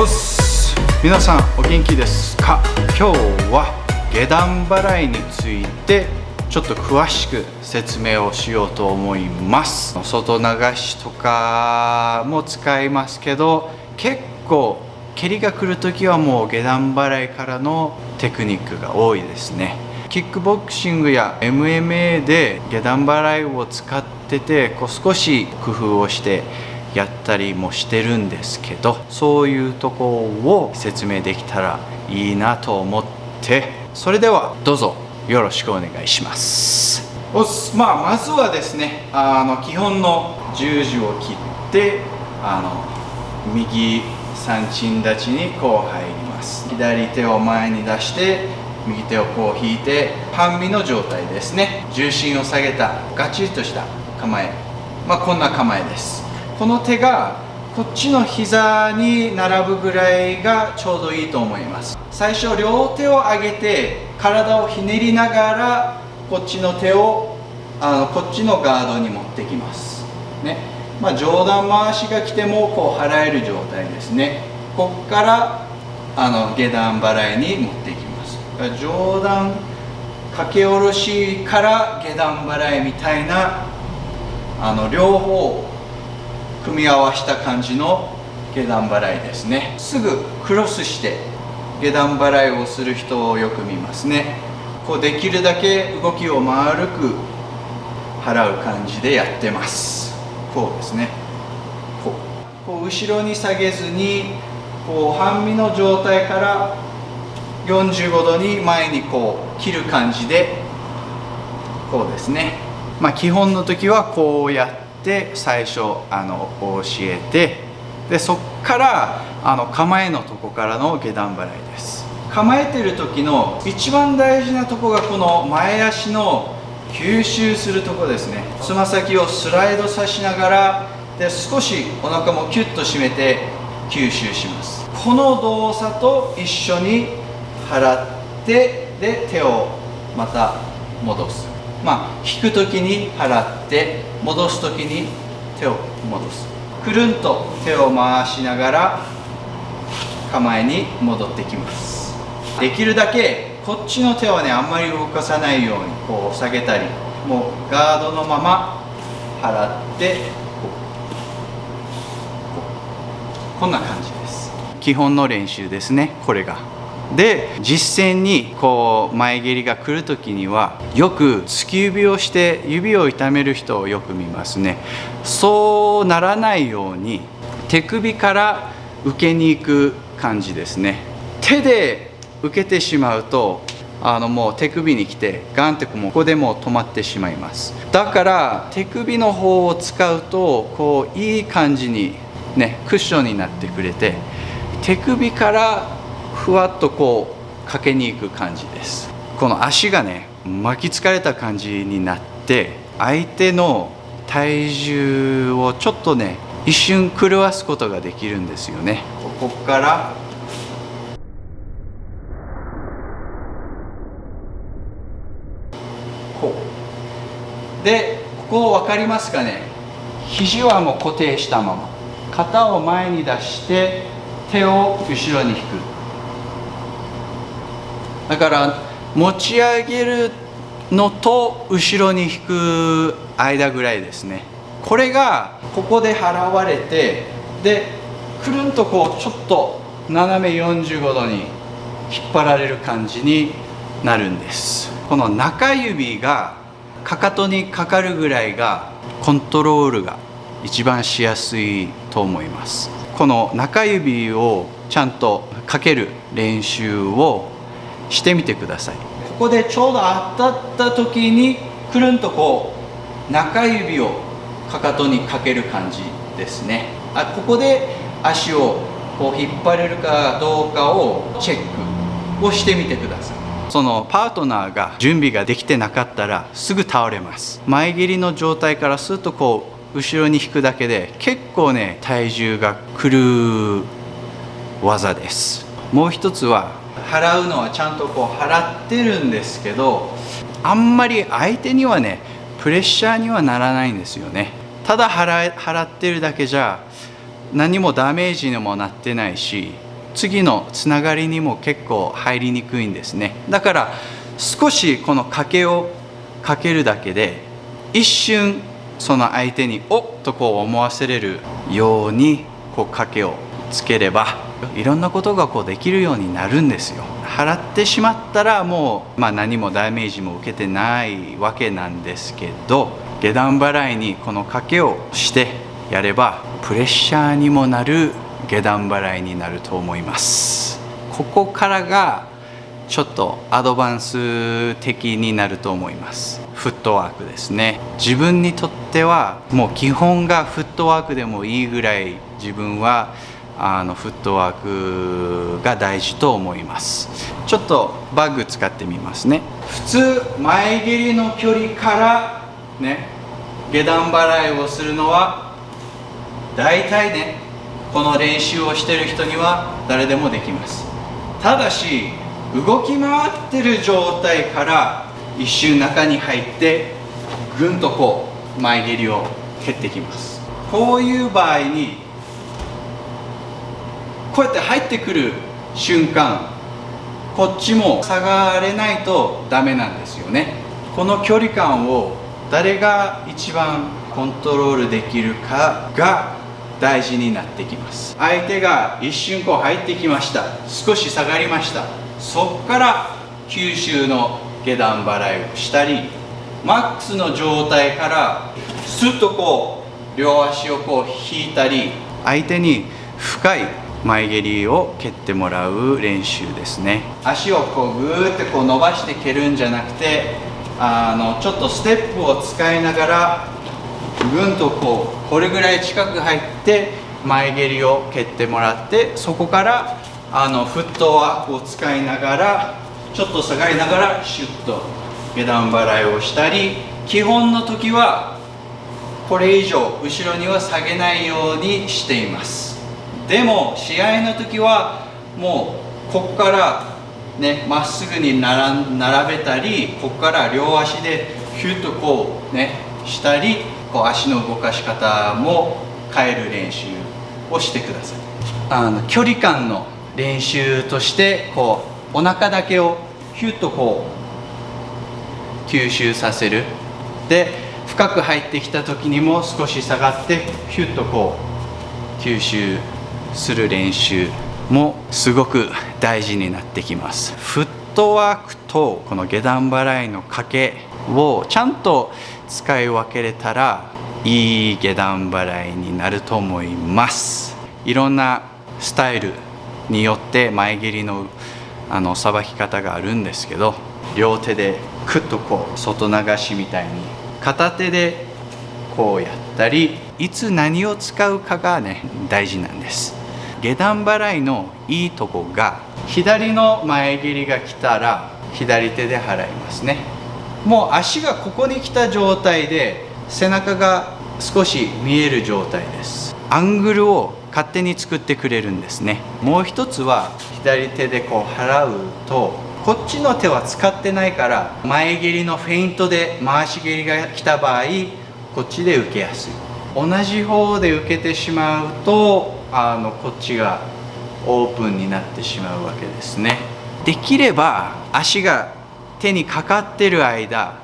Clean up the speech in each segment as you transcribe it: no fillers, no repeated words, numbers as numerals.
おっす、皆さんお元気ですか？今日は下段払いについてちょっと詳しく説明をしようと思います。外流しとかも使いますけど、結構蹴りが来るときはもう下段払いからのテクニックが多いですね。キックボクシングや MMA で下段払いを使ってて、少し工夫をしてやったりもしてるんですけど、そういうとこを説明できたらいいなと思って、それではどうぞよろしくお願いします。まずはですね、基本の十字を切って右三鎮立ちにこう入ります。左手を前に出して右手をこう引いて半身の状態ですね。重心を下げたガチッとした構え、こんな構えです。この手がこっちの膝に並ぶぐらいがちょうどいいと思います。最初両手を上げて体をひねりながらこっちの手をこっちのガードに持ってきますね。上段回しが来てもこう払える状態ですね。こっから下段払いに持っていきます。上段掛け下ろしから下段払いみたいな両方組み合わせた感じの下段払いですね。すぐクロスして下段払いをする人をよく見ますね。こうできるだけ動きを丸く払う感じでやってます。こうですね。こう後ろに下げずにこう半身の状態から45度に前にこう切る感じで、こうですね。基本の時はこうやって最初教えて、でそっから構えのとこからの下段払いです。構えてる時の一番大事なとこがこの前足の吸収するとこですね。つま先をスライドさしながらで少しお腹もキュッと締めて吸収します。この動作と一緒に払ってで手をまた戻す。引く時に払って戻す時に手を戻す。くるんと手を回しながら構えに戻ってきます。できるだけこっちの手はね、あんまり動かさないようにこう下げたり、もうガードのまま払ってこんな感じです。基本の練習ですね、これが。で実践にこう前蹴りが来る時にはよく突き指をして指を痛める人をよく見ますね。そうならないように手首から受けに行く感じですね。手で受けてしまうともう手首に来てガンってここでもう止まってしまいます。だから手首の方を使うとこういい感じにねクッションになってくれて、手首からふわっとこうかけに行く感じです。この足がね巻きつかれた感じになって相手の体重をちょっとね一瞬狂わすことができるんですよね。ここからこうで、ここ分かりますかね。肘はもう固定したまま肩を前に出して手を後ろに引く。だから持ち上げるのと後ろに引く間ぐらいですね。これがここで払われて、でくるんとこうちょっと斜め45度に引っ張られる感じになるんです。この中指がかかとにかかるぐらいがコントロールが一番しやすいと思います。この中指をちゃんとかける練習をしてみてください。ここでちょうど当たった時にくるんとこう中指をかかとにかける感じですね。ここで足をこう引っ張れるかどうかをチェックをしてみてください。そのパートナーが準備ができてなかったらすぐ倒れます。前蹴りの状態からするとこう後ろに引くだけで結構ね体重がくる技です。もう一つは払うのはちゃんとこう払ってるんですけど、あんまり相手にはねプレッシャーにはならないんですよね。ただ払ってるだけじゃ何もダメージにもなってないし、次のつながりにも結構入りにくいんですね。だから少しこの掛けをかけるだけで一瞬その相手におっとこう思わせれるようにこう掛けをつければいろんなことがこうできるようになるんですよ。払ってしまったらもう、何もダメージも受けてないわけなんですけど、下段払いにこの掛けをしてやればプレッシャーにもなる下段払いになると思います。ここからがちょっとアドバンス的になると思います。フットワークですね。自分にとってはもう基本がフットワークでもいいぐらい自分はフットワークが大事と思います。ちょっとバッグ使ってみますね。普通前蹴りの距離からね下段払いをするのは大体ねこの練習をしている人には誰でもできます。ただし動き回ってる状態から一瞬中に入ってぐんとこう前蹴りを蹴ってきます。こういう場合にこうやって入ってくる瞬間こっちも下がれないとダメなんですよね。この距離感を誰が一番コントロールできるかが大事になってきます。相手が一瞬こう入ってきました、少し下がりました、そこから吸収の下段払いをしたり、マックスの状態からスッとこう両足をこう引いたり、相手に深い前蹴りを蹴ってもらう練習ですね。足をこうグーってこう伸ばして蹴るんじゃなくてちょっとステップを使いながらぐんとこれぐらい近く入って前蹴りを蹴ってもらって、そこからフットワークを使いながらちょっと下がりながらシュッと下段払いをしたり、基本の時はこれ以上後ろには下げないようにしています。でも試合の時はもうここからねまっすぐに並べたり、ここから両足でヒュッとこうねしたり、こう足の動かし方も変える練習をしてください。距離感の練習としてこうお腹だけをヒュッとこう吸収させる。で深く入ってきた時にも少し下がってヒュッとこう吸収する練習もすごく大事になってきます。フットワークとこの下段払いの掛けをちゃんと使い分けれたらいい下段払いになると思います。いろんなスタイルによって前蹴りのさばき方があるんですけど、両手でクッとこう外流しみたいに片手でこうやったり、いつ何を使うかがね大事なんです。下段払いのいいとこが左の前蹴りが来たら左手で払いますね。もう足がここに来た状態で背中が少し見える状態です。アングルを勝手に作ってくれるんですね。もう一つは左手でこう払うとこっちの手は使ってないから、前蹴りのフェイントで回し蹴りが来た場合こっちで受けやすい。同じ方で受けてしまうとこっちがオープンになってしまうわけですね。できれば足が手にかかってる間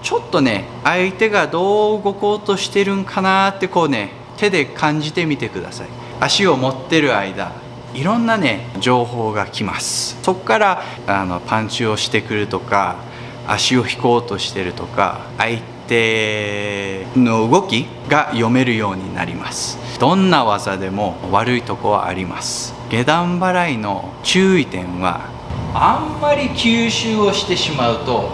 ちょっとね相手がどう動こうとしてるんかなってこうね手で感じてみてください。足を持ってる間いろんなね情報が来ます。そこからパンチをしてくるとか足を引こうとしてるとか相手の動きが読めるようになります。どんな技でも悪いとこはあります。下段払いの注意点はあんまり吸収をしてしまうと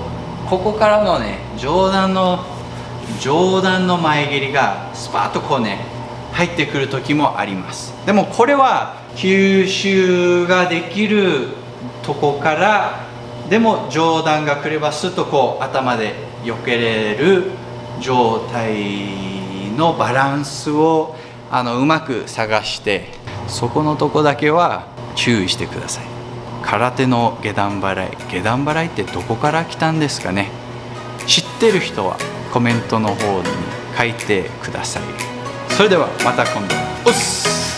ここからのね上段の前蹴りがスパッとこうね入ってくる時もあります。でもこれは吸収ができるとこからでも上段が来ればスッとこう頭で避けれる状態のバランスをうまく探して、そこのとこだけは注意してください。空手の下段払いってどこから来たんですかね。知ってる人はコメントの方に書いてください。それではまた今度。おっす。